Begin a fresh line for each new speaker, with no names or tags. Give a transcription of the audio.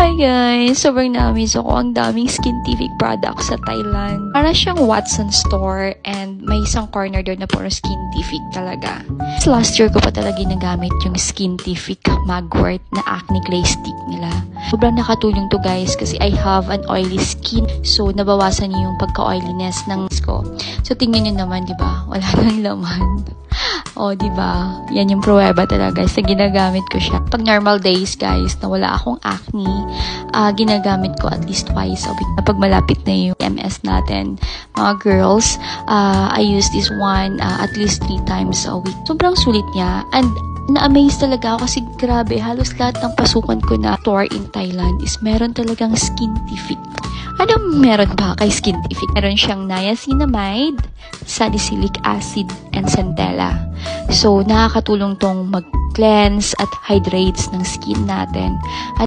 Hi guys! Sobrang na-amaze ako. Ang daming Skintific products sa Thailand. Para siyang Watson store and may isang corner doon na puro Skintific talaga. Last year ko pa talaga ginagamit yung Skintific Mugwort na acne clay stick nila. Sobrang nakatulong to guys kasi I have an oily skin. So, nabawasan niyo yung pagka-oiliness ng ko. So, tingnan niyo naman, di ba? Wala nang laman. O, di ba? Yan yung pruweba talaga guys na ginagamit ko siya. Pag normal days guys na wala akong acne, ginagamit ko at least twice a week. Pag malapit na yung MS natin, mga girls, I use this one at least 3 times a week. Sobrang sulit niya and na-amaze talaga ako kasi grabe, halos lahat ng pasukan ko na store in Thailand is meron talagang Skintific. Ano meron ba kay Skintific? Meron siyang niacinamide, salicylic acid, and centella. So, nakakatulong tong mag-cleanse at hydrates ng skin natin. At